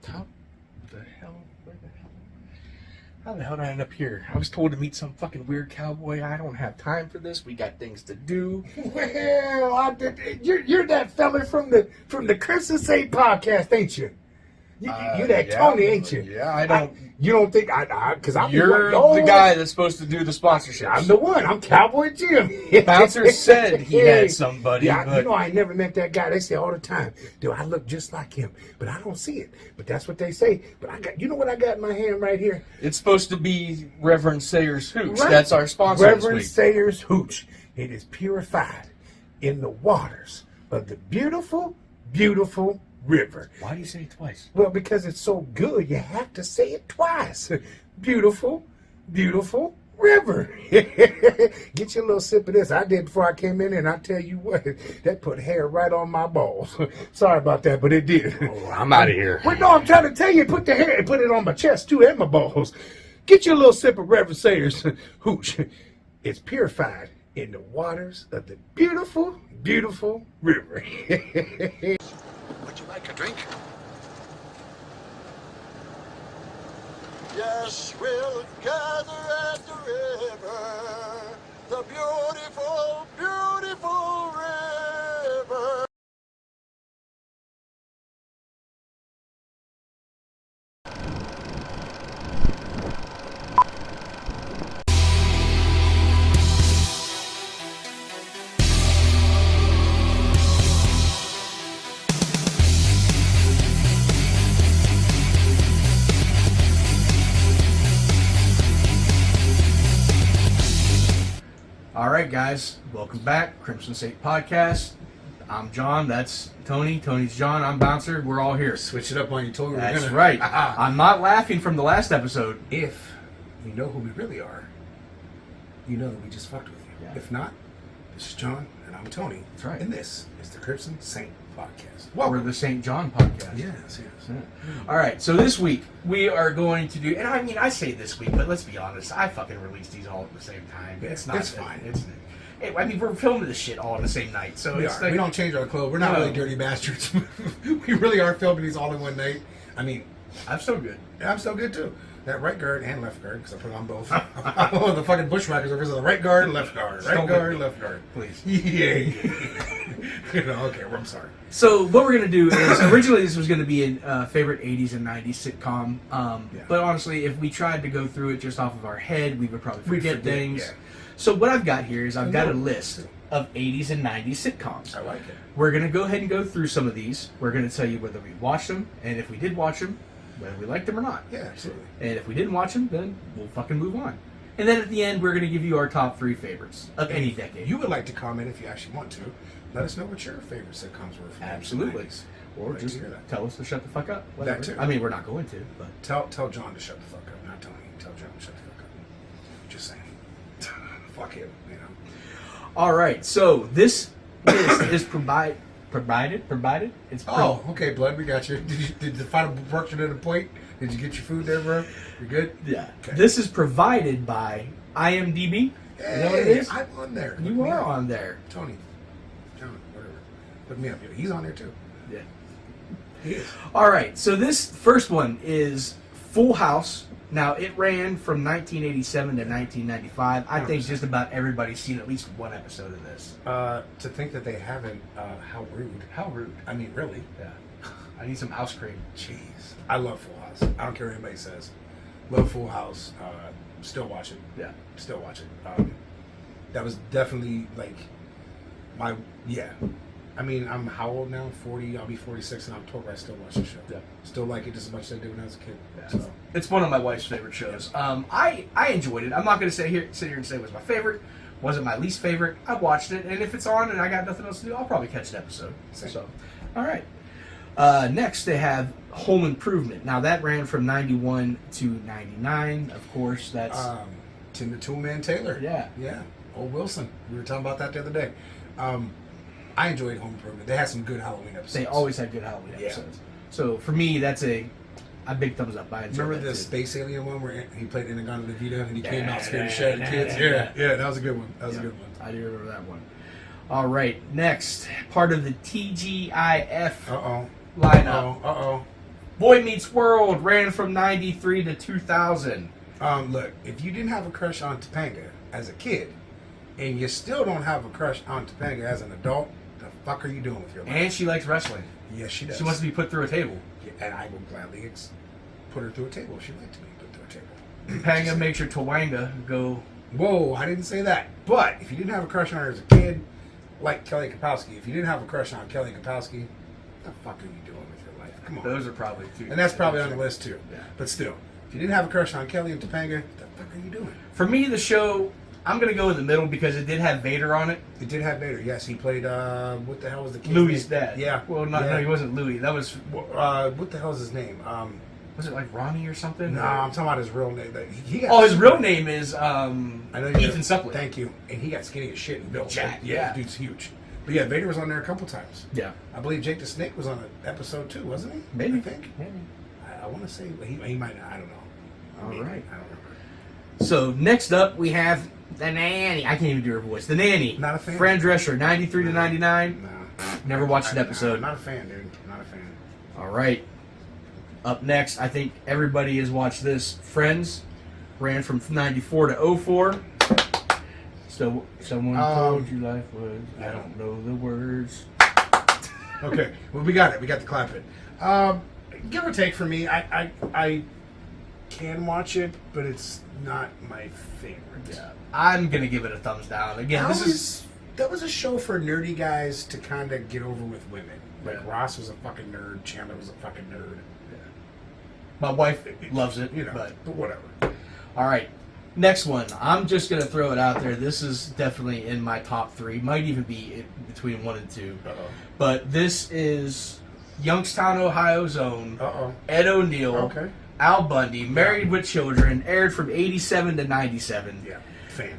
How the hell did I end up here? I was told to meet some fucking weird cowboy. I don't have time for this. We got things to do. Well, you're that fella from the Crimson podcast, ain't you? You're that Tony, ain't you? Yeah, I don't. You don't think because I'm You're the guy that's supposed to do the sponsorship. I'm the one. I'm Cowboy Jim. Bouncer said he had somebody. Yeah, but... I never met that guy. They say all the time, dude, I look just like him, but I don't see it. But that's what they say. But I got, you know what I got in my hand right here? It's supposed to be Reverend Sayers Hooch. Right. That's our sponsor. Reverend this week. Sayers Hooch. It is purified in the waters of the beautiful, beautiful river. Why do you say it twice? Well, because it's so good, you have to say it twice. Beautiful, beautiful river. Get your little sip of this. I did before I came in, and I tell you what, that put hair right on my balls. Sorry about that, but it did. Oh, I'm out of here. Well, no, I'm trying to tell you, put the hair, put it on my chest too, and my balls. Get your little sip of Reverend Sayers Hooch. It's purified in the waters of the beautiful, beautiful river. Would you like a drink? Yes, we'll gather at the river, the beautiful, beautiful river. All right, guys, welcome back. Crimson State Podcast. I'm John. That's Tony. Tony's John. I'm Bouncer. We're all here. Switch it up on you, told That's right. I'm not laughing from the last episode. If you know who we really are, you know that we just fucked with you. Yeah. If not, this is John, and I'm Tony. That's right. And this is the Crimson Saint Podcast. Or the St. John Podcast. Yes. Yeah. All right, so this week we are going to do, and I mean, I say this week, but let's be honest, I fucking released these all at the same time. Yeah, It's not. it's fine. I mean, we're filming this shit all on the same night, so We it's are. like We don't change our clothes. We're not No. really dirty bastards. We really are filming these all in one night. I mean, I'm so good. I'm so good too. That right guard and left guard, because I put it on both. I'm one of the fucking bushwhackers over the right guard and left guard. Right guard, left guard. Please. Yeah. Okay, well, I'm sorry. So what we're gonna do is originally this was gonna be a favorite 80s and 90s sitcom, but honestly, if we tried to go through it just off of our head, we would probably forget things. Yeah. So what I've got here is I've got a list of 80s and 90s sitcoms. I like it. We're going to go ahead and go through some of these. We're going to tell you whether we watched them, and if we did watch them, whether we liked them or not. Yeah, absolutely. And if we didn't watch them, then we'll fucking move on. And then at the end, we're going to give you our top 3 favorites of any decade. You would like to comment if you actually want to. Let us know what your favorite sitcoms were. From Absolutely. The 90s. Or Like just to hear that. tell us to shut the fuck up. Whatever. That too. I mean, we're not going to, but... Tell John to shut the fuck up, not Tony. Tell John to shut the fuck up. Just saying. Fuck him, you know. All right, so this list is provided. It's Okay, blood, we got you. Did the final portion of the plate? Did you get your food there, bro? You good? Yeah. Okay. This is provided by IMDb. Is that what it is? I'm on there. You Look me are up. on there. Tony. John, whatever. Look me up. He's on there too. Yeah. He is. All right, so this first one is Full House. Now, it ran from 1987 to 1995. I think just about everybody's seen at least one episode of this. To think that they haven't, how rude. How rude. I mean, really? Yeah. I need some house cream. Jeez. I love Full House. I don't care what anybody says. Love Full House. Still watch it. Yeah. Still watch it. That was definitely, like, yeah. I mean, I'm how old now? 40. I'll be 46 in October. I still watch the show. Yeah. Still like it just as much as I did when I was a kid. Yeah. So. It's one of my wife's favorite shows. I enjoyed it. I'm not going to sit here and say it was my favorite. Wasn't my least favorite. I watched it, and if it's on and I got nothing else to do, I'll probably catch an episode. Same. So, all right. Next, they have Home Improvement. Now, that ran from 91 to 99. Of course, that's... Tim the Toolman Taylor. Yeah. Yeah. Old Wilson. We were talking about that the other day. I enjoyed Home Improvement. They had some good Halloween episodes. They always had good Halloween episodes. So, for me, that's a big thumbs up. I enjoyed Remember that the too. space alien one where he played Inagana Vita and he came out scared the shit out of the kids? Yeah, that was a good one. That was a good one. I do remember that one. All right, next, part of the TGIF Uh-oh. lineup. Uh-oh. Boy Meets World ran from 93 to 2000. Look, if you didn't have a crush on Topanga as a kid, and you still don't have a crush on Topanga as an adult, the fuck are you doing with your life? And she likes wrestling. Yes, she does. She wants to be put through a table. Yeah, and I will gladly put her through a table if she'd like to be put through a table. Topanga makes her Tawanga go. Whoa, I didn't say that. But if you didn't have a crush on her as a kid, like Kelly Kapowski, if you didn't have a crush on Kelly Kapowski, what the fuck are you doing with your life? Come on. Those are probably two. And that's probably on the list too. Yeah. But still, if you didn't have a crush on Kelly and Topanga, what the fuck are you doing? For me, the show, I'm going to go in the middle because it did have Vader on it. It did have Vader. Yes, he played, what the hell was the kid's Louis' name? dad. Yeah. Well, no, he wasn't Louis. That was, What the hell is his name? was it like Ronnie or something? No, I'm talking about his real name. He got Oh, his real name is I know Ethan Suplee. Thank you. And he got skinny as shit and built. Jack, Yeah, yeah. dude's huge. But yeah, Vader was on there a couple times. Yeah. I believe Jake the Snake was on an episode too, wasn't he? Maybe. I think. Maybe. I want to say he might not. I don't know. All right. I don't remember. So next up we have the nanny. I can't even do her voice. The nanny. Not a fan. Fran Drescher, 93 to 99. Nah. Never watched an episode. I'm not a fan, dude. Not a fan. All right. Up next, I think everybody has watched this. Friends ran from 94 to 04. So someone told you life was. I don't know the words. Okay. Well, we got it. We got the clap it. Give or take for me, I can watch it, but it's not my favorite. Yeah. I'm gonna give it a thumbs down. Again, That was a show for nerdy guys to kind of get over with women. Like Yeah. Ross was a fucking nerd. Chandler was a fucking nerd. my wife loves it. You know, but whatever. all right. Next one. I'm just gonna throw it out there. This is definitely in my top 3. Might even be between 1 and 2. Uh-oh. But this is Youngstown, Ohio's own Uh-oh. Ed O'Neill, Okay. Al Bundy, Married with Children, aired from 87 to 97. Yeah. Fan.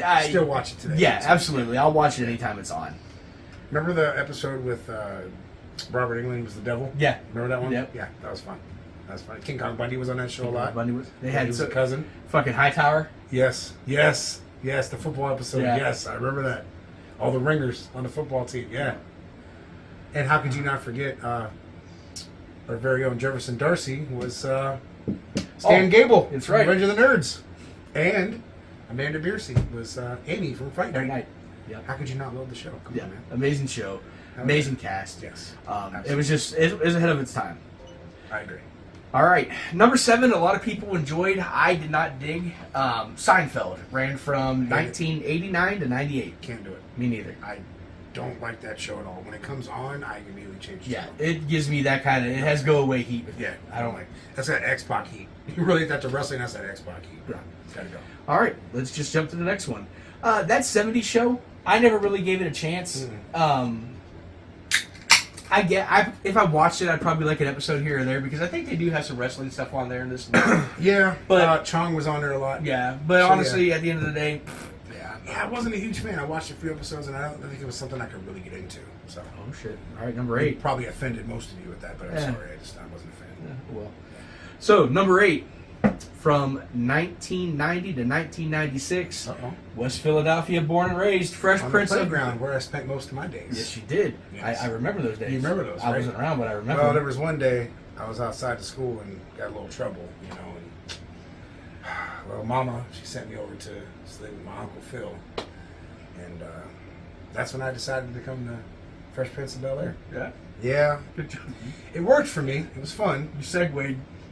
I Still watch it today. Yeah, absolutely. I'll watch it anytime it's on. Remember the episode with Robert Englund was the devil? Yeah. Remember that one? Yep. Yeah, that was fun. That was fun. King Kong Bundy was on that show a lot. Bundy was. They He had was a cousin. fucking Hightower. Yes. The football episode. Yeah. Yes, I remember that. All the ringers on the football team. Yeah. And how could you not forget our very own Jefferson Darcy was Stan Gable. That's from right. Revenge of the Nerds. And Amanda Bierce was Amy from Fright Every Night. night. Yeah. How could you not love the show? Come Yeah. on, man. Amazing show. Amazing cast. Yes. It was just, it was ahead of its time. I agree. All right. Number 7, a lot of people enjoyed. I did not dig. Seinfeld ran from 1989 to 98. Can't do it. Me neither. I don't like that show at all. When it comes on, I immediately change the Yeah, channel. it gives me that kind of, it has go away heat. with me. Yeah, I don't like. That's that X-Pac heat. You really think that's wrestling? That's that X-Pac heat. Yeah. It's gotta go. All right, let's just jump to the next one. That 70s show, I never really gave it a chance. If I watched it, I'd probably like an episode here or there because I think they do have some wrestling stuff on there in this. Yeah, But- Chong was on there a lot. Yeah, but So, honestly, at the end of the day, Yeah, I wasn't a huge fan. I watched a few episodes, and I don't think it was something I could really get into. So oh shit. All right, number 8. probably offended most of you with that, but I'm Yeah. sorry. I wasn't a fan. Well, so number 8, from 1990 to 1996, Uh-oh. West Philadelphia, born and raised, Fresh On the Prince of. playground where I spent most of my days. Yes, you did. Yes. I remember those days. You remember those, I right? wasn't around, but I remember. Well, there was one day I was outside of school and got a little trouble, and well, Mama, she sent me over to stay with my Uncle Phil, and that's when I decided to become the Fresh Prince of Bel-Air. Yeah. Yeah, Good job. it worked for me. It was fun. You segued.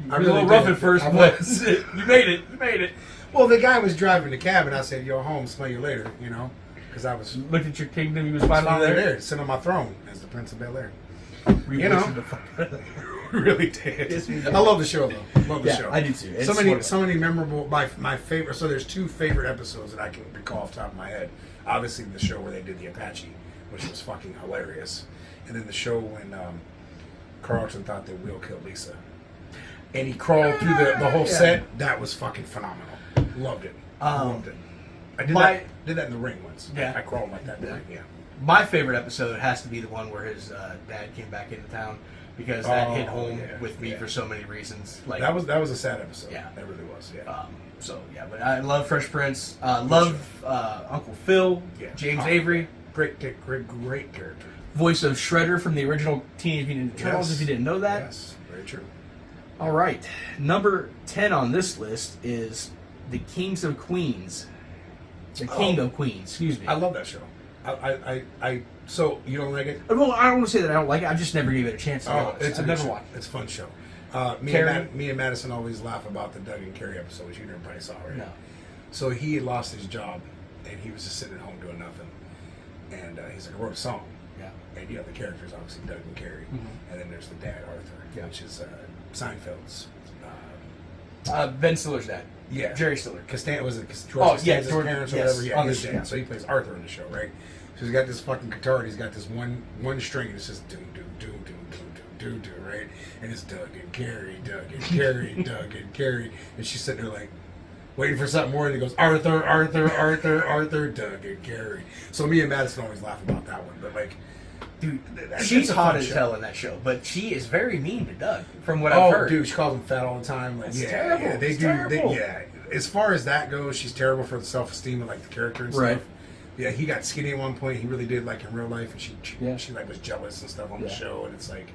I I really a little rough did. at first, I but was. you made it. You made it. Well, the guy was driving the cab, and I said, "Yo, home, smell you later," because I was Looked at your kingdom. He was finally finally there. there, sitting on my throne as the Prince of Bel-Air. We You know. wasted the fuck out of it. Really did. Yes, we did. I love the show though. Love the Yeah, show. I do too. It's So wonderful. many memorable. My favorite. So there's 2 favorite episodes that I can recall off the top of my head. Obviously, the show where they did the Apache, which was fucking hilarious, and then the show when Carlton thought that Will killed Lisa, and he crawled through the whole set. That was fucking phenomenal. Loved it. Loved it. I did that in the ring once. Yeah. I crawled like that in the ring. Yeah. My favorite episode has to be the one where his dad came back into town because that hit home yeah, with me yeah. for so many reasons. Like That was a sad episode. Yeah. That really was. Yeah. So yeah, but I love Fresh Prince. Love Uncle Phil. Yeah. James Oh, Avery, Great character. voice of Shredder from the original Teenage Mutant Ninja Turtles. Yes. If you didn't know that. Yes, very true. All right. Number 10 on this list is The Kings of Queens. The King of Queens, excuse me. I love that show. So you don't like it? Well, I don't want to say that I don't like it. I just never gave it a chance. To be honest. I've never watched it. It's a fun show. Me and Madison always laugh about the Doug and Carrie episodes. You never probably saw, right? No. So he had lost his job, and he was just sitting at home doing nothing. And he's like, I wrote a song. Yeah. And you have the characters, obviously, Doug and Carrie. And then there's the dad, Arthur, which is Seinfeld's. Ben Stiller's dad. Yeah. Jerry Stiller. Was it George Costanza's parents or whatever? Yeah, on his the dad. show. So he plays Arthur in the show, right? So he's got this fucking guitar, and he's got this one string, and it's just do, right? And it's Doug and Carrie, Doug and Carrie, Doug and Carrie. And she's sitting there like, waiting for something more, and he goes, Arthur, Doug and Carrie. So me and Madison always laugh about that one, but like, dude, She's hot as hell in that show, but she is very mean to Doug, from what I've heard. Dude, she calls him fat all the time. Like, That's terrible. Yeah, It's terrible. As far as that goes, she's terrible for the self-esteem of like the character and stuff. Right. Yeah, he got skinny at one point. He really did, like in real life, and she like was jealous and stuff on the Yeah. show, and it's like,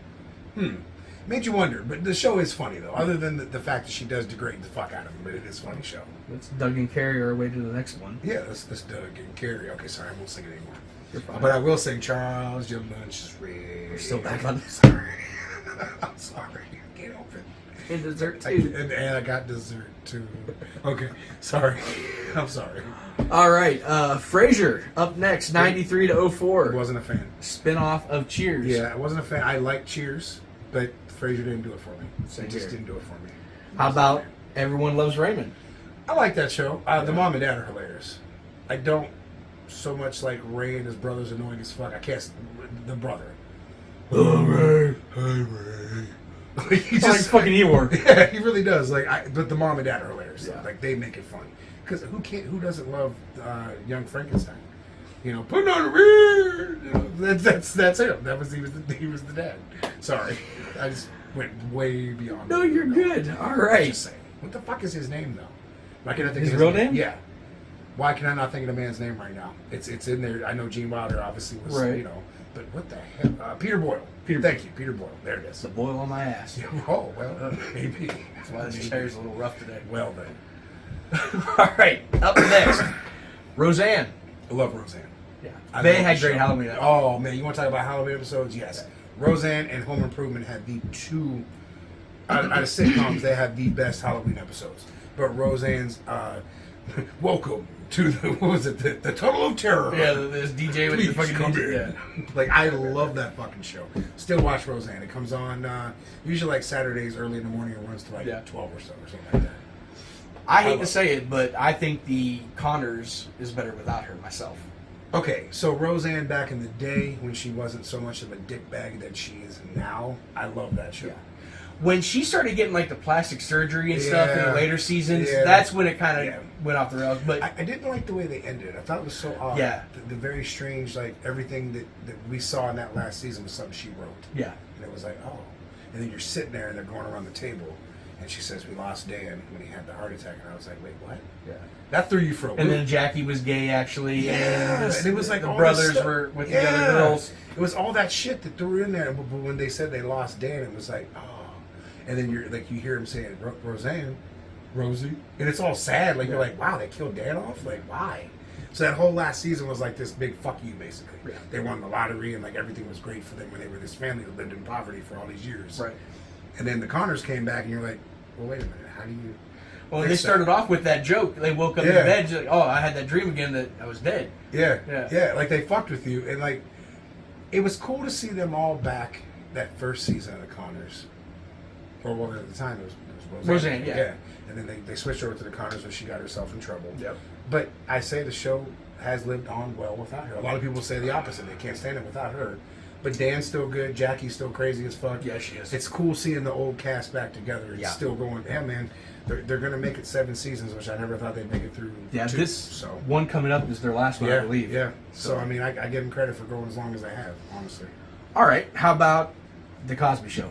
made you wonder. But the show is funny though, other than the fact that she does degrade the fuck out of him. But it is a funny show. Let's Doug and Carrie our way to the next one. Yeah, that's Doug and Carrie. Okay, sorry, I won't sing it anymore. You're fine. But I will sing Charles, your lunch is ready. We're still back on this. Sorry. I'm sorry. Get over it. And dessert too. And I got dessert too. Okay, sorry. I'm sorry. All right, Frasier up next, 93 to 04. Wasn't a fan. Spin-off of Cheers. Yeah, I wasn't a fan. I liked Cheers, but Frasier didn't do it for me. Same It just here. didn't do it for me. How about Everyone Loves Raymond? I like that show. The mom and dad are hilarious. I don't so much like Ray and his brother's annoying as fuck. I can't. The brother. Oh, Ray. Hey, Ray. He He's like fucking Eeyore. Yeah, he really does. But the mom and dad are hilarious. Yeah. Like they make it fun. Because who doesn't love Young Frankenstein? You know, putting on a ring. You know, that's him. He was the dad. Sorry, I just went way beyond. No, you're good. All right. Just saying. What the fuck is his name though? Why can I think His of real name? Yeah. Why can I not think of the man's name right now? It's in there. I know Gene Wilder obviously was. Right. You know, but what the hell? Peter Boyle. Thank you, Peter Boyle. There it is. The boil on my ass. Yeah, oh well, maybe. That's why this chair's a little rough today. Well then. All right, up next, Roseanne. I love Roseanne. Yeah, they had great Halloween. Oh man, you want to talk about Halloween episodes? Yes. Roseanne and Home Improvement had the two out of sitcoms. They had the best Halloween episodes. But Roseanne's Welcome to the Tunnel of Terror. Yeah, this DJ with the Please fucking come DJ. in. Yeah. Like I love that fucking show. Still watch Roseanne. It comes on usually like Saturdays early in the morning and runs to like 12 or so or something like that. I hate to say it, but I think the Connors is better without her myself. Okay, so Roseanne back in the day when she wasn't so much of a dickbag that she is now, I love that show. Yeah. When she started getting like the plastic surgery and stuff in the later seasons, Yeah. that's when it kind of went off the rails. But I didn't like the way they ended. I thought it was so odd. Yeah. The very strange, like everything that we saw in that last season was something she wrote. yeah, And it was like, oh. And then you're sitting there and they're going around the table and she says, we lost Dan when he had the heart attack. And I was like, wait, what? yeah. That threw you for a loop. And then Jackie was gay actually, and it was like the all brothers that stuff. were with the other girls. It was all that shit that threw in there. But when they said they lost Dan, it was like, oh. And then you're like, you hear him saying, Roseanne, Rosie, and it's all sad. Like you're like, wow, they killed Dan off. Like why? So that whole last season was like this big fuck you, basically. Yeah. They won the lottery and like everything was great for them when they were this family that lived in poverty for all these years. Right. And then the Connors came back, and you're like, well, wait a minute, how do you? Well, they started off with that joke. They woke up in bed, like, oh, I had that dream again that I was dead. Yeah. Like they fucked with you, and like it was cool to see them all back that first season of the Connors. Or well, at the time it was Roseanne, yeah. And then they switched over to the Connors when she got herself in trouble. Yep. But I say the show has lived on well without her. A lot of people say the opposite. They can't stand it without her. But Dan's still good. Jackie's still crazy as fuck. Yeah, she is. It's cool seeing the old cast back together. It's Yeah. still going, yeah, man. They're going to make it 7 seasons, which I never thought they'd make it through. Yeah, 2, this so. one coming up is their last one, Yeah, I believe. yeah. So, I mean, I give them credit for going as long as they have, honestly. All right, how about The Cosby Show?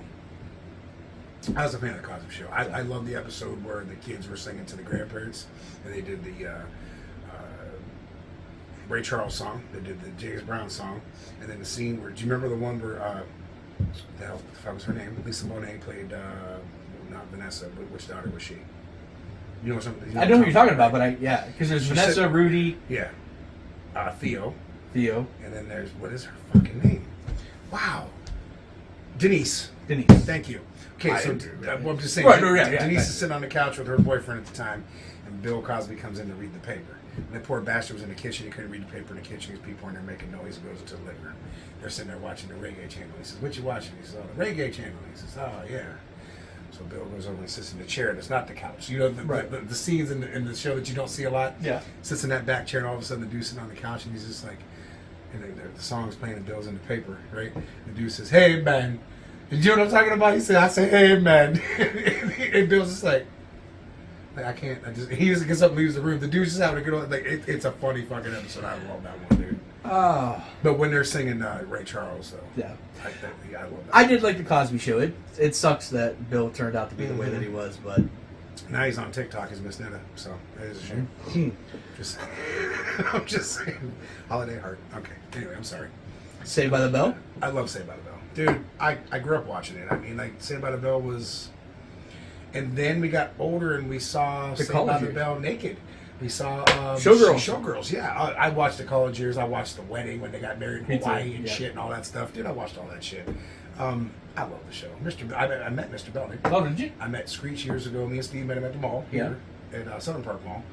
I was a fan of the Cosby Show. I love the episode where the kids were singing to the grandparents, and they did the Ray Charles song. They did the James Brown song, and then the scene where, do you remember the one where the hell, if I was her name, Lisa Bonet played, not Vanessa, but which daughter was she? You know something? You I know who you're talking about, but because there's She Vanessa, said- Rudy, Yeah. Theo. Theo, And then there's, what is her fucking name? Wow. Denise. Denise. Thank you. Okay, so I'm just saying, Right, no, yeah, Denise right. is sitting on the couch with her boyfriend at the time, and Bill Cosby comes in to read the paper. And the poor bastard was in the kitchen. He couldn't read the paper in the kitchen. These people in there making noise. He goes into the living room. They're sitting there watching the reggae channel. He says, "What you watching?" He says, "Oh, the reggae channel." He says, "Oh, yeah." So Bill goes over and sits in the chair that's not the couch. You know, the scenes in the show that you don't see a lot? Yeah. Sits in that back chair, and all of a sudden the dude's sitting on the couch, and he's just like, and the song's playing, and Bill's in the paper, right? The dude says, "Hey, man." And you know what I'm talking about? He said, "I say, hey, man." And Bill's just like I can't. He just gets up and leaves the room. The dude's just having a good one. Like it's a funny fucking episode. I love that one, dude. Oh. But when they're singing Ray Charles, though, Yeah. I love that. I did like the Cosby Show. It sucks that Bill turned out to be the way that he was, but Now he's on TikTok as Miss Netta, so that is a shame. Just saying. I'm just saying. Holiday Heart. Okay. Anyway, I'm sorry. Saved by the Bell. I love Saved by the Bell. Dude, I grew up watching it. I mean, like, Saved by the Bell was... And then we got older and we saw The Saved by college the years. Bell naked. We saw... Showgirls. Showgirls, yeah. I watched the college years. I watched the wedding when they got married in Me too, Hawaii and yeah. shit and all that stuff. Dude, I watched all that shit. I love the show. I met Mr. Belnick. Oh, did you? I met Screech years ago. Me and Steve met him at the mall here at Southern Park Mall.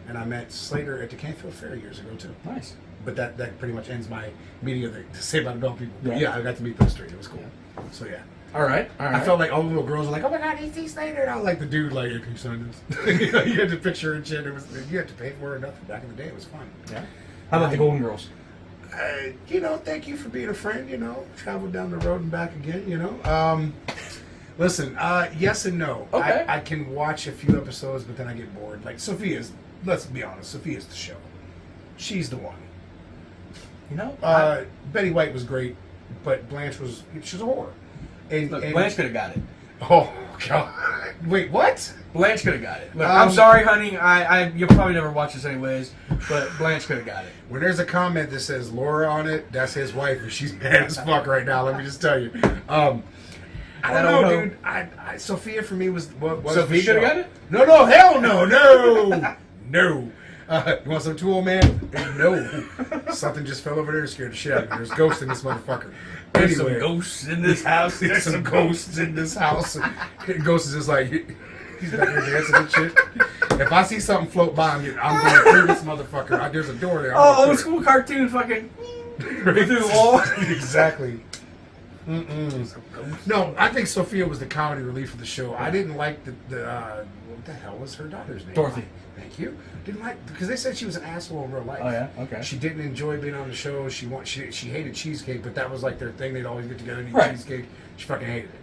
And I met Slater at the Canfield Fair years ago, too. Nice. But that pretty much ends my meeting of the Saved by the Bell people. But Yeah. yeah, I got to meet those three. It was cool. So yeah. All right. I felt like all the little girls were like, "Oh my God, he's T. Slater!" And I was like the dude, like, "Can you sign this?" You know, you had to picture and shit. It was you had to pay for it or nothing. Back in the day, it was fun. Yeah. How about the Golden Girls? Thank you for being a friend. Traveled down the road and back again. Listen, yes and no. Okay. I can watch a few episodes, but then I get bored. Like Sophia's. Let's be honest, Sophia's the show. She's the one. Betty White was great, but Blanche she's a whore. And Blanche could have got it. Oh God! Wait, what? Blanche could have got it. Look, I'm sorry, honey. You'll probably never watch this anyways, but Blanche could have got it. When there's a comment that says Laura on it, that's his wife, and she's mad as fuck right now. Let me just tell you. I don't know, dude. Sophia for me was Sophia could have got it? No, hell no, no. You want some too, old man? No. Something just fell over there and scared the shit out of me. There's ghosts in this motherfucker. There's some ghosts in this house. There's some ghosts in this house. Ghost is just like, he's back there dancing and shit. If I see something float by, I'm going through this motherfucker. There's a door there. Oh, old school cartoon fucking through the wall. Exactly. No, I think Sophia was the comedy relief of the show. I didn't like the what the hell was her daughter's name? Dorothy. Thank you. Didn't like because they said she was an asshole in real life. Oh yeah, okay. She didn't enjoy being on the show. She hated cheesecake, but that was like their thing. They'd always get together and eat Right. cheesecake. She fucking hated it.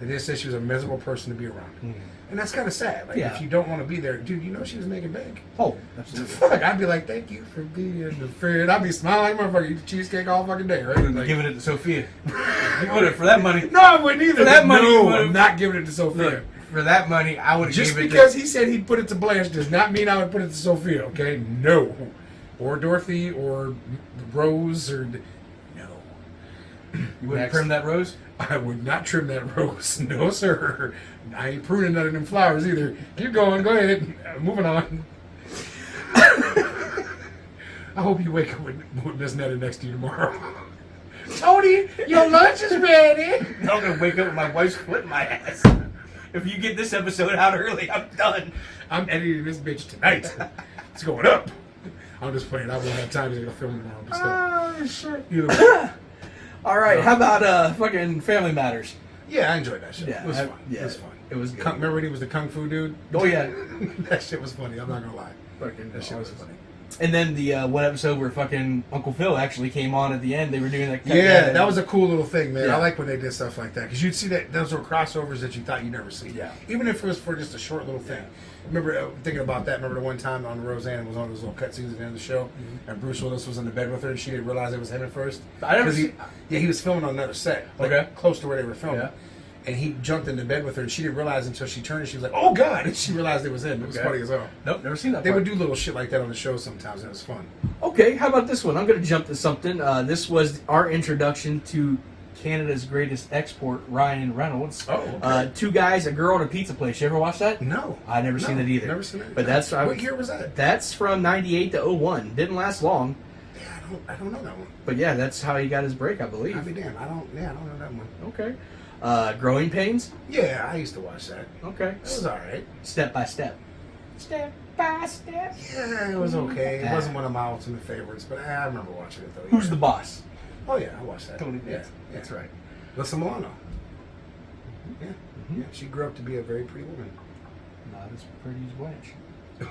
They just said she was a miserable person to be around. And that's kind of sad. Like, Yeah. if you don't want to be there, dude, she was making bank. Oh, absolutely. Fuck, I'd be like, thank you for being the friend. I'd be smiling like a motherfucker, eat cheesecake all fucking day, right? Like, Giving it to Sophia. You would have for that money. no, I wouldn't either. For that money, you no, would've- I'm not giving it to Sophia. Look, for that money, I would have Just given it because he said he'd put it to Blanche does not mean I would put it to Sophia, okay? No. Or Dorothy, or Rose, or... No. You wouldn't Next. trim that rose? I would not trim that rose. No, sir. I ain't pruning none of them flowers either. Keep going. Go ahead. Moving on. I hope you wake up with Miss Netta next to you tomorrow. Tony, your lunch is ready. I'm gonna wake up with my wife's foot in my ass. If you get this episode out early, I'm done. I'm editing this bitch tonight. It's going up. I'm just playing. I won't have time to film tomorrow. But still. Oh shit. Either way. All right, how about fucking Family Matters? Yeah, I enjoyed that shit. Yeah, It was fun. yeah, It was fun. it was good. Remember when he was the Kung Fu dude? Oh yeah. That shit was funny. I'm not gonna lie. Fucking That shit was funny. And then the one episode where fucking Uncle Phil actually came on at the end. They were doing like Yeah, that was a cool little thing, man. Yeah. I like when they did stuff like that because you'd see that those were crossovers that you thought you'd never see. Yeah. Even if it was for just a short little thing. Remember thinking about that? Remember the one time on Roseanne was one of those little cutscenes at the end of the show, and Bruce Willis was in the bed with her, and she didn't realize it was him at first. I never 'Cause see- he was filming on another set, like Okay. close to where they were filming. Yeah. And he jumped into bed with her, and she didn't realize until she turned, and she was like, "Oh God!" And she realized it was him. It was Okay. funny as hell. Nope, never seen that. They part. would do little shit like that on the show sometimes, and it was fun. Okay, how about this one? I'm going to jump to something. This was our introduction to Canada's Greatest Export, Ryan Reynolds. Oh, okay. Two guys, a girl, and a pizza place. You ever watch that? No. I never seen it either. Never seen it. But that's what year was that? That's from '98 to '01. Didn't last long. Yeah, I don't know that one. But yeah, that's how he got his break, I believe. I'll be damned. I don't know that one. Okay. Growing Pains. Yeah, I used to watch that. Okay. It was alright. Step by Step. Step by Step. Yeah, it was okay. It wasn't one of my ultimate favorites, but I remember watching it though. Who's the boss? Oh yeah, I watched that. Tony Yeah, Bates. That's right. Alyssa Milano. Yeah. Yeah, she grew up to be a very pretty woman. Not as pretty as Blanche.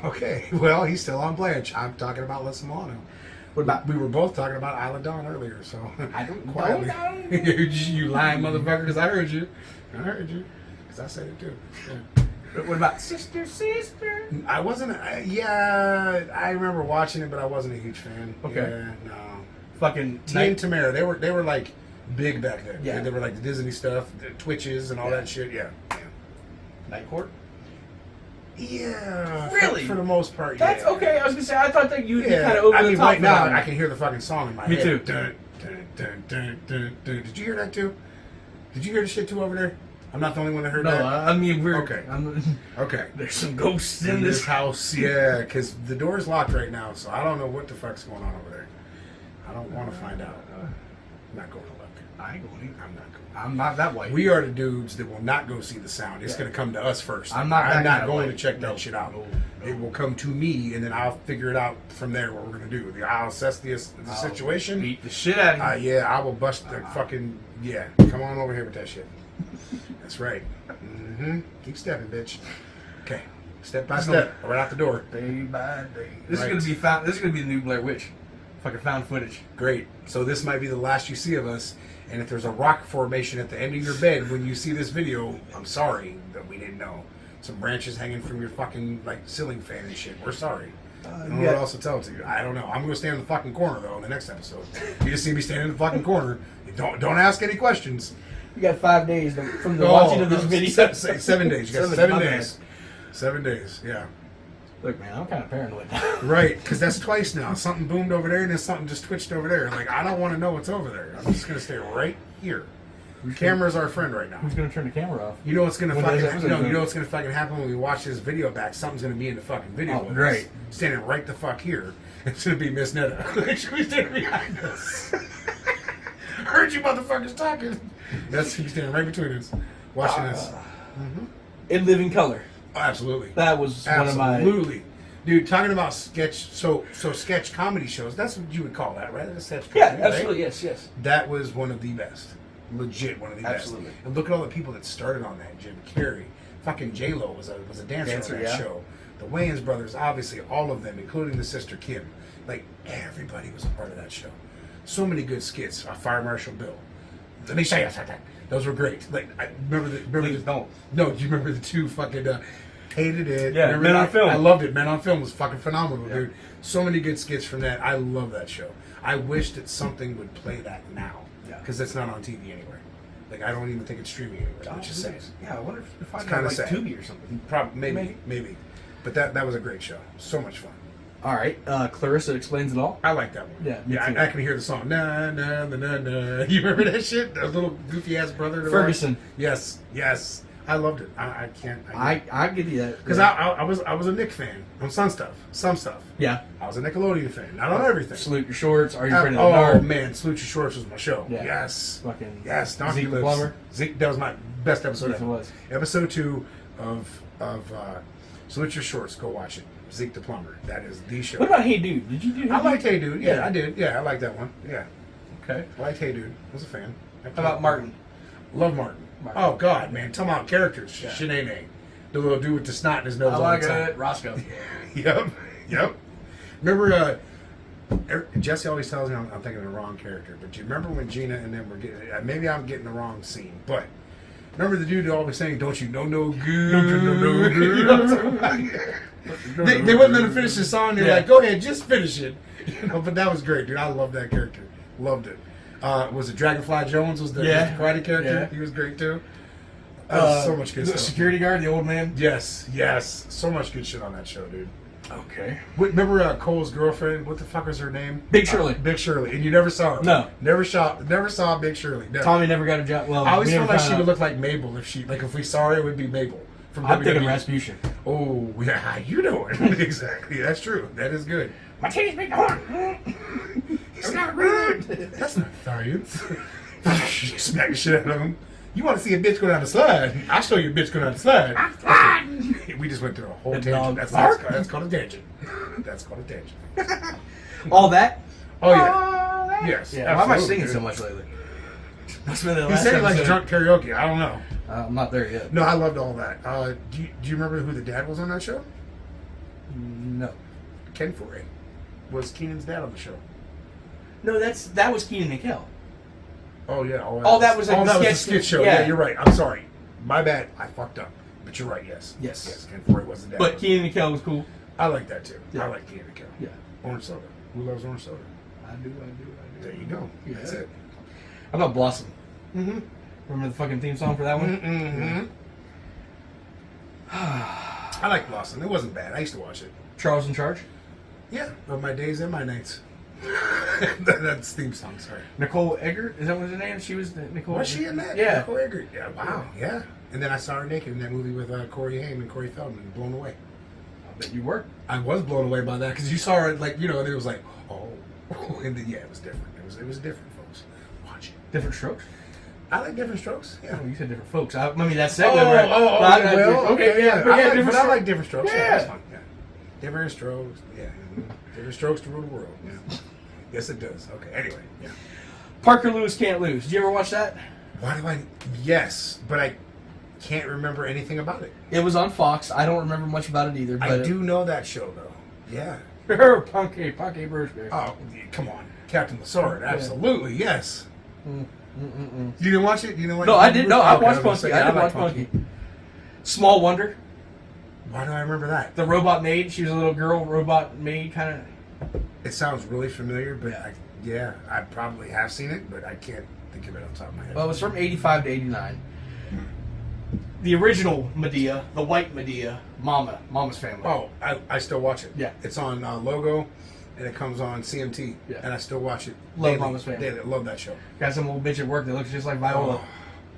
Okay, well, he's still on Blanche. I'm talking about Alyssa Milano. What about? We were both talking about Isla Dawn earlier, so I don't quietly. know. You lying motherfucker, because I heard you. I heard you, because I said it too. Yeah. What about Sister? I wasn't. I remember watching it, but I wasn't a huge fan. Okay. Yeah, no. Fucking T and Tamara, they were like big back then. Yeah. They were like the Disney stuff, the Twitches and all Yeah. that shit. Yeah. Night Court. Yeah. Really? For the most part, That's yeah. okay. I was gonna say I thought that you Yeah. kind of over I the mean, top. right for now that. I can hear the fucking song in my Me head. too. Dun, dun, dun, dun, dun, dun, dun. Did you hear that too? Did you hear the shit too over there? I'm not the only one that heard No, that. I mean we're Okay. Okay. There's some ghosts in In this this house, yeah, because the door's locked right now, so I don't know what the fuck's going on over there. I don't want to find out. I'm not going to look. I ain't going. I'm not going. I'm not that white. We are the dudes that will not go see the sound. It's Yeah. going to come to us first. I'm not that kind of going white. to check No, that shit out. no, It will come to me, and then I'll figure it out from there what we're going to do. I'll assess the situation. Beat the shit out of you. Yeah, I will bust the fucking... Yeah, come on over here with that shit. That's right. Mm-hmm. Keep stepping, bitch. Okay. Step by step. Right out the door. Day by day. This Right. is gonna be found. This is gonna be the new Blair Witch. Fucking found footage. Great. So this might be the last you see of us. And if there's a rock formation at the end of your bed when you see this video, I'm sorry that we didn't know. Some branches hanging from your fucking like ceiling fan and shit. We're sorry. I don't know what else to tell it to you. I don't know. I'm gonna stand in the fucking corner though in the next episode. You just see me standing in the fucking corner. Don't ask any questions. You got 5 days from the watching of this video. 7 days. You got 7 days. 7 days. Yeah. Look, man, I'm kind of paranoid. Right, because that's twice now. Something boomed over there, and then something just twitched over there. Like, I don't want to know what's over there. I'm just going to stay right here. Camera's our friend right now. Who's gonna turn the camera off? You know what's going to When fucking does episode you know go? what's going to fucking happen when we watch this video back? Something's going to be in the fucking video. Oh, with great. us, standing right the fuck here. It's going to be Miss Netta. She's standing behind us. I heard you motherfuckers talking. That's who's standing right between us, watching us. In living color. Oh, absolutely. That was one of my. Absolutely. Dude, talking about sketch, so sketch comedy shows, that's what you would call that, right? A sketch Yeah, comedy, absolutely. right? Yes. That was one of the best. Legit one of the Absolutely. best. And look at all the people that started on that. Jim Carrey. Fucking J-Lo was a dancer on that yeah. show. The Wayans brothers, obviously, all of them, including the sister Kim. Like, everybody was a part of that show. So many good skits. Fire Marshal Bill. Let me show you something. Those were great. Like, I remember Please don't. No, do you remember the two fucking hated it? Yeah, remember Men on that? Film. I loved it. Men on Film was fucking phenomenal, Yeah. dude. So many good skits from that. I love that show. I wish that something would play that now. Yeah. Because it's not on TV anywhere. Like, I don't even think it's streaming anywhere, which is sad. Yeah, I wonder if you find It's it on kinda like sad. Tubi or something. Probably, maybe. But that was a great show. So much fun. All right, Clarissa Explains It All. I like that one. Yeah, me yeah. too. I can hear the song. Na na na na na. You remember that shit? That little goofy ass brother. to Ferguson. mine? Yes. I loved it. I can't. I give you that Because I was a Nick fan on some stuff. Yeah. I was a Nickelodeon fan. Not on everything. Salute Your Shorts. Are You Afraid of the Oh Dark? man, Salute Your Shorts was my show. Yeah. Yes. Fucking Yes. Donkey Zeke the Lips. Plumber. Zeke, that was my best episode. Yes, it ever. was. Episode 2 of Salute Your Shorts. Go watch it. Zeke the Plumber. That is the show. What about Hey Dude? Did you do? Hey I liked Dude? Hey Dude. Yeah, I did. Yeah, I liked that one. Yeah, Okay. I liked Hey Dude. I was a fan. How about Martin? Love Martin. Martin. Oh God, man, talking about characters. Yeah. Shanae. The little dude with the snot in his nose I all like the time. it. Roscoe. Yep. Remember, Jesse always tells me I'm thinking of the wrong character, but do you remember when Gina and them were getting? Maybe I'm getting the wrong scene, but remember the dude always saying, "Don't you know no good?" They wouldn't let him finish the song. They're Yeah. like, "Go ahead, just finish it." But that was great, dude. I love that character. Loved it. Was it Dragonfly Jones? Was the karate character? Yeah. He was great too. So much good the stuff. security guard, the old man. Yes. So much good shit on that show, dude. Okay. Remember Cole's girlfriend? What the fuck was her name? Big Shirley. Big Shirley. And you never saw her? No. Never saw Big Shirley. Never. Tommy never got a job. Well, I always we felt never like found she out. would look like Mabel if we saw her, it would be Mabel. From I'm thinking WWE. Rasputin. Oh, yeah, how you doing? Exactly. That's true. That is good. My titties big horn. It's not rude. That's not science. Smack the shit out of him. You want to see a bitch go down the slide? I'll show you a bitch go down the slide. We just went through a whole That tangent. dog That's called a tangent. That's called a tangent. All that? Oh, yeah. Yes. Yeah. Why am I absolutely, singing dude. so much lately? That's been the He last said he likes episode. drunk karaoke. I don't know. I'm not there yet. No, I loved all that. Do you remember who the dad was on that show? No. Ken Foray was Keenan's dad on the show. No, that was Keenan and Kel. Oh yeah. That was a a sketch- skit show. yeah. Yeah, you're right. I'm sorry. My bad. I fucked up. But you're right. Yes. Yes. Ken Foray was the dad. But Keenan and Kel was cool. I like that too. Yeah. I like Keenan and Kel. Yeah. Orange soda. Who loves orange soda? I do. There you go. Yeah. That's it. How about Blossom? Mm-hmm. Remember the fucking theme song for that one? Mm-hmm. I like Blossom. It wasn't bad. I used to watch it. Charles in Charge? Yeah, of my days and my nights. That's theme song. Sorry. Nicole Eggert? Is that what her name? She was Nicole. Was she in that? Yeah. Nicole Eggert. Yeah. Wow. Yeah. And then I saw her naked in that movie with Corey Haim and Corey Feldman. Blown away. I bet you were. I was blown away by that because you saw her like and it was like and then it was different. It was different, folks. Watch it. Different strokes? I like different strokes. Yeah. Oh, you said different folks. I mean, that's segue, right? Okay, yeah. But yeah, I different like strokes. different strokes. Yeah. That's fun. Yeah. Different strokes. Yeah. Different strokes to rule the world. Yeah. Yes, it does. Okay. Anyway. Yeah. Parker Lewis Can't Lose. Did you ever watch that? Why do I? Yes, but I can't remember anything about it. It was on Fox. I don't remember much about it either. But I do know that show though. Yeah. Punky Birthday. Oh, come on, Captain Sword. Absolutely, yes. Mm. You didn't watch it? You know what? No, I did. No, I Okay, watched was Punky. gonna say, I did like watch Punky. Small Wonder. Why do I remember that? The robot maid. She was a little girl robot maid kind of. It sounds really familiar, but I probably have seen it, but I can't think of it on top of my head. Well, it was from 85 to 89. The original Medea, the white Medea, Mama's Family. Oh, I still watch it. Yeah. It's on Logo, and it comes on CMT, Yeah. and I still watch it. Love daily. Mama's Family. Daily. I love that show. Got some old bitch at work that looks just like Viola. Oh.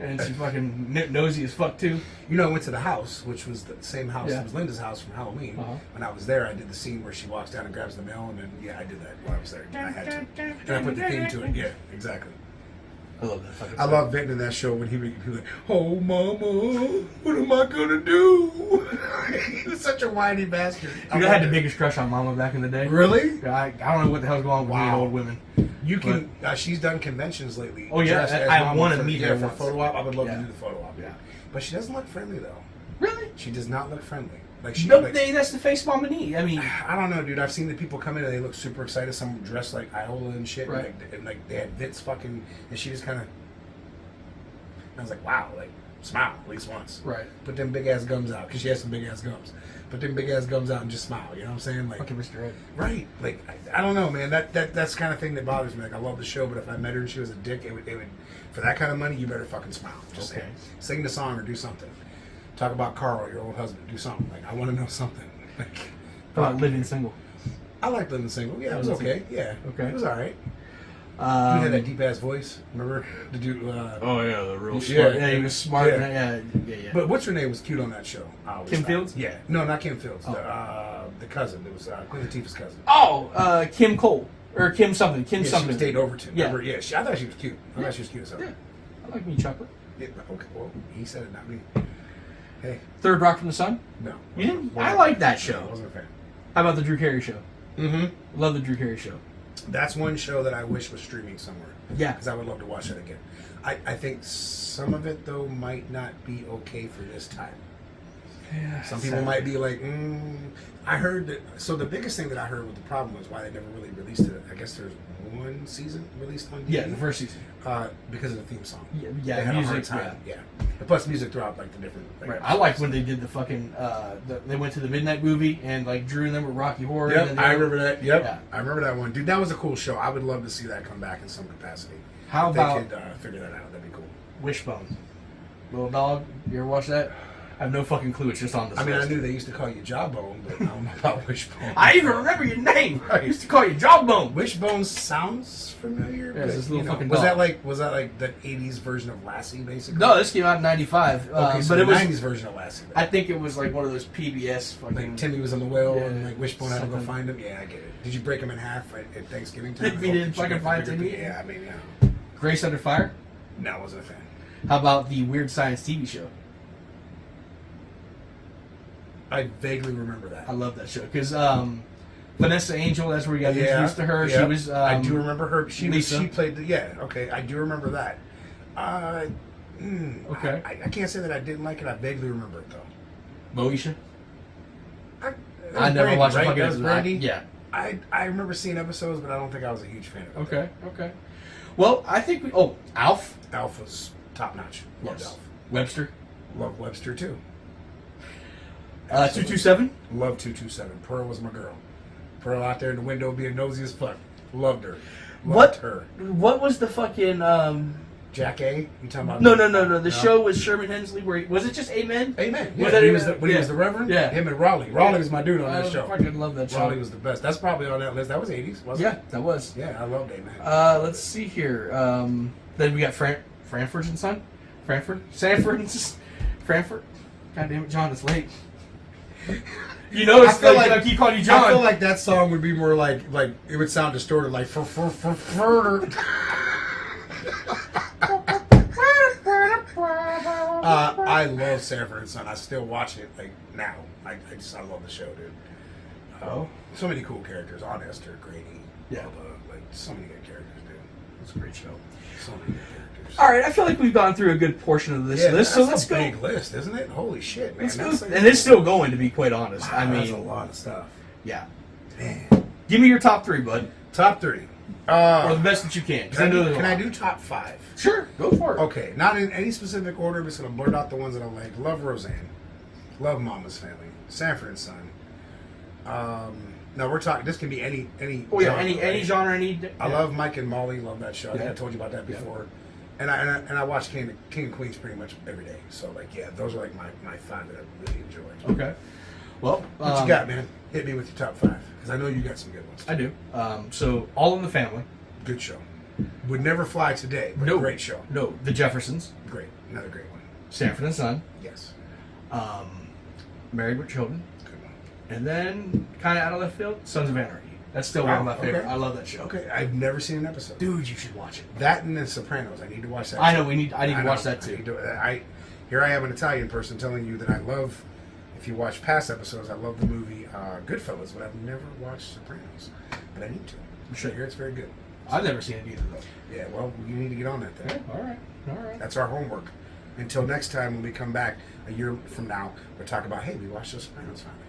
And she's fucking nosy as fuck, too. You know, I went to the house, which was the same house. Yeah. It was Linda's house from Halloween. Uh-huh. When I was there, I did the scene where she walks down and grabs the mail, and then, I did that while I was there. I had to. And I put the theme to it. Yeah, exactly. I love that fucking I love Vinton in that show when he was like, "Oh, mama, what am I gonna do?" He was such a whiny bastard. I had the biggest crush on Mama back in the day. Really? I don't know what the hell's going on with me and Wow. old women. You can. She's done conventions lately. Oh, yeah, dressed as I Mama wanna for- meet her for a once. photo op. I would love Yeah. to do the photo op. Yeah. But she doesn't look friendly though. Really? She does not look friendly. Like she. No, like, that's the face Mama need. I mean, I don't know, dude. I've seen the people come in and they look super excited. Some dressed like Iola and shit. Right. And like they had Vince fucking, and she just kind of. I was like, wow, like smile at least once. right. Put them big ass gums out because she has some big ass gums. Put them big ass gums out and just smile. You know what I'm saying? Like, Fucking Mr. Ed. right? Like I don't know, man. That's the kind of thing that bothers me. Like I love the show, but if I met her and she was a dick, it would for that kind of money, you better fucking smile. Just Okay. saying. Sing the song or do something. Talk about Carl, your old husband. Do something. Like I want to know something. Like, How about Living Single? I like living single. Yeah, it was Living okay. Yeah, Okay. it was all right. You had that deep ass voice. Remember? Did you? Oh yeah, the real Yeah. smart. Yeah, he was smart. Yeah. Yeah. But what's her name was cute on that show. I always Kim thought. Fields? Yeah. No, not Kim Fields. Oh. The cousin. It was Queen Latifah's cousin. Oh, Kim Cole or Kim something. Kim Yeah, she something. was dating Overton. Yeah. Remember? Yeah. I thought she was cute. I thought she was cute as hell. Yeah. I like me chocolate. Yeah, okay. Well, he said it, not me. Hey, Third Rock from the Sun. no. You didn't? I Wasn't- like that No, show. I wasn't a fan. How about the Drew Carey Show? Mm-hmm. Love the Drew Carey Show. That's one show that I wish was streaming somewhere. Yeah. Because I would love to watch that again. I think some of it, though, might not be okay for this time. Yeah. Some people might be like, I heard that. So the biggest thing that I heard with the problem was why they never really released it. I guess there's one season released on DVD. Yeah, the first season. Because of the theme song. Yeah, They had a hard music. time. Yeah. And plus music throughout like the different. Like, Right. I like when they did the fucking. They went to the Midnight Movie and like Drew and them with Rocky Horror. Yep, and I remember that. Yep, Yeah. I remember that one, dude. That was a cool show. I would love to see that come back in some capacity. How If about they could figure that out? That'd be cool. Wishbone? Little Dog. You ever watch that? I have no fucking clue. It's just on this I mean, list. I knew they used to call you Jawbone, but I don't know about Wishbone. I even remember your name. I Right. used to call you Jawbone. Wishbone sounds familiar. Yeah, it's but, this little fucking was dog. that like the '80s version of Lassie, basically? No, this came out in '95. Okay, so but the it was. '90s version of Lassie. I think it was like one of those PBS fucking. Like Timmy was on the well, Yeah, and like Wishbone had to go something. find him. Yeah, I get it. Did you break him in half at Thanksgiving time? If he didn't Hope that you fucking got find the Timmy? bigger- Yeah, I mean, yeah. Grace Under Fire. No, I wasn't a fan. How about the Weird Science TV show? I vaguely remember that. I love that show because Vanessa Angel. That's where we got introduced to her. yeah. She was. I do remember her. She Lisa. played the. Yeah. Okay. I do remember that. Okay. I can't say that I didn't like it. I vaguely remember it though. Moesha. I I never watched right? fucking. That was Brandy. Yeah. I remember seeing episodes, but I don't think I was a huge fan of it. Okay. Okay. Well, I think we. Oh, Alf. Alf was top notch. Loved Alf. Webster. Love Webster too. 227. Love 227. Pearl was my girl. Pearl out there in the window being nosy as fuck. Loved her. Loved her. What was the fucking? Jack A. You talking about? No. The show was Sherman Hensley. Where was it just Amen? Amen. Was Yeah, that he Amen? was when he was the Reverend. Yeah. Him and Raleigh. Raleigh was my dude on I that show. fucking love that show. Raleigh was the best. That's probably on that list. That was '80s, wasn't Yeah, it? that was. Yeah, I loved Amen. Let's see here. Then we got Franford and Son. Sanford and Frankfurt. God damn it, John, it's late. You know, it's like I keep calling you John. I feel like that song would be more like it would sound distorted, like for. I love Sanford and Son. I still watch it like now. I love the show, dude. So many cool characters. Aunt Esther, Grady. Yeah. Like so many good characters, dude. It's a great show. So many good characters. All right, I feel like we've gone through a good portion of this Yeah, list, that's so let's a go. big list, isn't it? Holy shit, man. Let's go. That's like- And it's still going, to be quite honest. I Wow, that's a mean, lot of stuff. yeah. Man. Give me your top three, bud, Top three. or the best that you can. 'cause I know there's a Can I lot. do top five? Sure, go for it. Okay, not in any specific order. I'm just gonna blurt out the ones that I like. Love Roseanne. Love Mama's Family. Sanford and Son. No, we're talking. This can be any. Oh yeah, genre, any right? genre, any. I love Mike and Molly. Love that show. I think Yeah. I told you about that Yeah. before. And I watch King and Queens pretty much every day. So like, yeah, those are like my five that I really enjoy. Okay. Well, What you got, man? Hit me with your top five because I know you got some good ones. I do. So All in the Family. Good show. Would never fly today, but No. great show. No, The Jeffersons. Great, another great one. Sanford and Son. Yes, Married with Children. good one. And then, kind of out of left field, Sons of Anarchy. That's still one of my Wow, favorite. okay. I love that show. Okay, I've never seen an episode. Dude, you should watch it. That and The Sopranos. I need to watch that. I know, too. I need to watch that I too. need to- here I am, an Italian person, telling you that I love. If you watch past episodes, I love the movie Goodfellas, but I've never watched Sopranos. But I need to. You should. I hear it's very good. I've never seen it either, though. Yeah, well, you need to get on that then. All right. All right. That's our homework. Until next time, when we come back a year from now, we'll talk about, hey, we watched The Sopranos finally.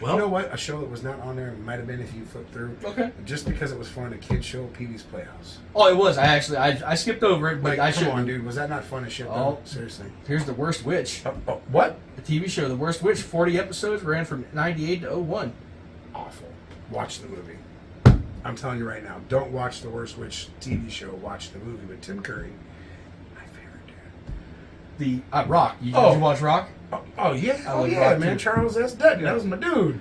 Well, You know what? A show that was not on there might have been if you flip through. Okay. Just because it was fun, a kid show, Pee-wee's Playhouse. Oh, it was. I skipped over it, but Like, I come should. on, dude. Was that not fun as shit? Oh. Though? Seriously. Here's The Worst Witch. What? The TV show, The Worst Witch, 40 episodes, ran from 98 to 01. Awful. Watch the movie. I'm telling you right now, don't watch The Worst Witch TV show. Watch the movie with Tim Curry. My favorite dude. The Rock. Did Oh. you watch Rock? Oh yeah. I Oh love yeah, Rock, man. too. Charles S. Dutton. That was my dude.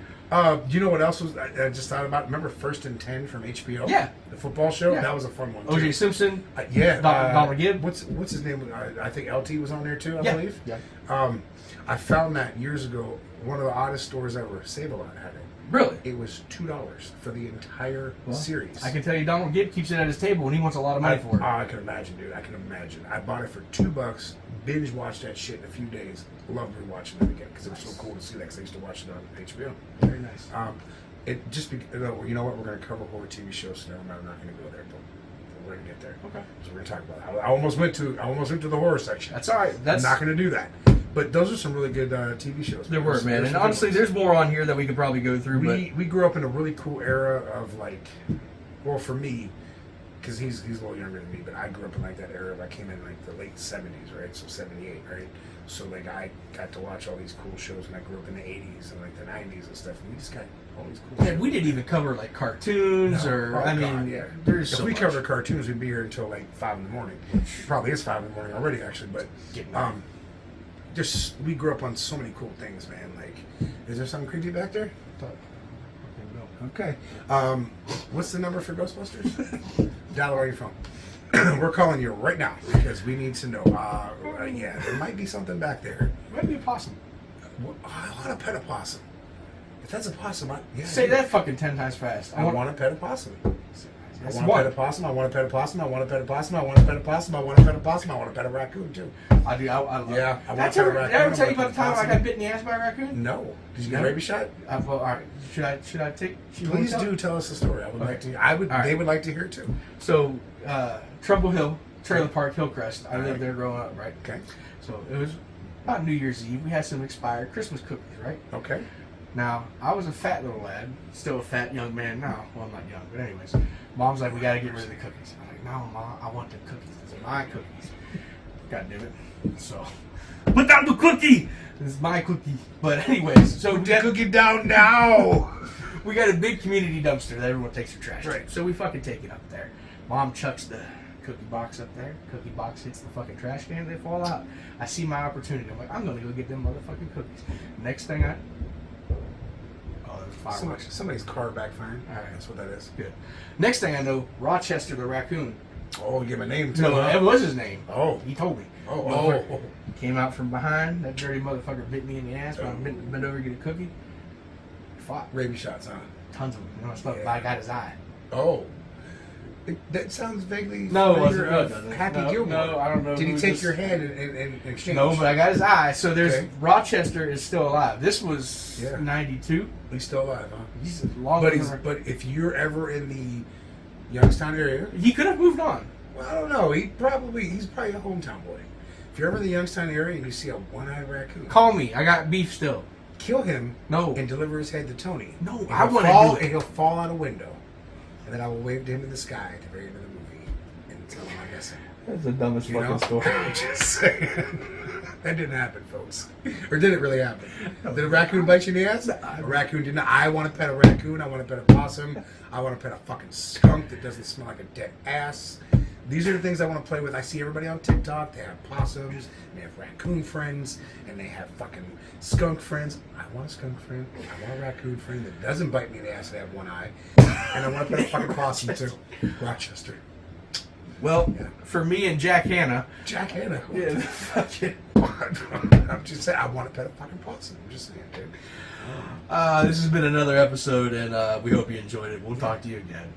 You know what else was I just thought about? Remember First and 10 from HBO? Yeah. The football show? Yeah. That was a fun one too. O.J. Simpson. Yeah. Donald Gibb. What's his name? I think LT was on there too, I Yeah. believe. Yeah. I found that years ago. One of the oddest stores ever, Save-A-Lot, had it. Really? It was $2 for the entire Well, series. I can tell you Donald Gibb keeps it at his table and he wants a lot of money for it. I can imagine, dude. I can imagine. I bought it for $2. Binge watched that shit in a few days. Loved rewatching it again because it was so cool to see that. Because I used to watch it on HBO. Very nice. It just be, you know what? We're going to cover horror TV shows, so never mind. I'm not going to go there, but we're going to get there. Okay. So we're going to talk about it. I almost went to the horror section. That's all right. I'm That's not going to do that. But those are some really good TV shows. There were, man. And some good honestly, ones. there's more on here that we could probably go through. We grew up in a really cool era of like, well, for me, because he's a little younger than me, but I grew up in like that era. I came in like the late '70s, right? So '78, right? So like I got to watch all these cool shows, and I grew up in the '80s and like the '90s and stuff. And we just got all these cool. But shows. we didn't even cover like cartoons or Oh, I mean, God, yeah. there's If so we much. covered cartoons, we'd be here until like 5 in the morning. Probably is 5 in the morning already, actually. But Getting up. just we grew up on so many cool things, man. Like, is there something creepy back there? Okay. What's the number for Ghostbusters? Dollar, where are you from? We're calling you right now because we need to know. Yeah, there might be something back there. Might be a possum. I want to pet a possum. If that's a possum, Say that fucking 10 times fast. I want to pet a possum. I That's want to one. pet a possum. I want to pet a possum. I want to pet a possum. I want to pet a possum. I want to pet a possum. I want to pet a raccoon too. I do. I love Yeah, it. I Did want to pet a raccoon. Did I ever tell you I about want the time to pet I a got bit in the ass by a raccoon? No. Did you get a No. rabies shot? Well, all right. Should I take? Please do tell us the story. I would like to. I would. All right. They would like to hear it too. So, Trumbull Hill, Trailer Park, Hillcrest. I All lived right. there growing up, right? Okay. So it was about New Year's Eve. We had some expired Christmas cookies, right? Okay. Now, I was a fat little lad, still a fat young man now. Well, I'm not young, but anyways. Mom's like, we gotta get rid of the cookies. I'm like, no, Mom, I want the cookies. These are my cookies. God damn it. So, put down the cookie! This is my cookie. But anyways, so Put the cookie down now. we got a big community dumpster that everyone takes their trash to. Right. So we fucking take it up there. Mom chucks the cookie box up there. Cookie box hits the fucking trash can. They fall out. I see my opportunity. I'm like, I'm gonna go get them motherfucking cookies. Next thing there's fireworks. Somebody's car backfiring. All right. That's what that is. Good. Next thing I know, Rochester the raccoon. Oh, give him a name too. No, huh? that was his name. Oh. He told me. Oh. Came out from behind. That dirty motherfucker bit me in the ass when I bent over to get a cookie. Fought. Rabies shots, huh? Tons of them. You know, stuff. Yeah. But I got his eye. Oh. That sounds vaguely No, it familiar wasn't. No, it of doesn't. Happy No, Gilmore. no, I don't know Did he who take this- your hand in exchange? No, but I got his eye. So there's Okay. Rochester is still alive. This was Yeah. 92. He's still alive, huh? He's long. But if you're ever in the Youngstown area, He could have moved on. well, I don't know. He's probably a hometown boy. If you're ever in the Youngstown area and you see a one-eyed raccoon, Call me. I got beef still. kill him. No. And deliver his head to Tony. No, And I he'll wanna fall- do it. And he'll fall out a window, and then I will wave to him in the sky at the very end of the movie and tell him I'm missing. That's the dumbest You know? I'm just saying. That didn't happen, folks. Or did it really happen? Did a raccoon bite you in the ass? A raccoon did not. I want to pet a raccoon. I want to pet a possum. I want to pet a fucking skunk that doesn't smell like a dead ass. These are the things I want to play with. I see everybody on TikTok. They have possums, and they have raccoon friends, and they have fucking skunk friends. I want a skunk friend. I want a raccoon friend that doesn't bite me in the ass and have one eye. And I want to pet a fucking possum too. Rochester. Well, Yeah. for me and Jack Hanna. Jack Hanna. Yeah, fucking. I'm just saying, I want to pet a fucking possum. I'm just saying, dude. This has been another episode, and we hope you enjoyed it. We'll talk to you again.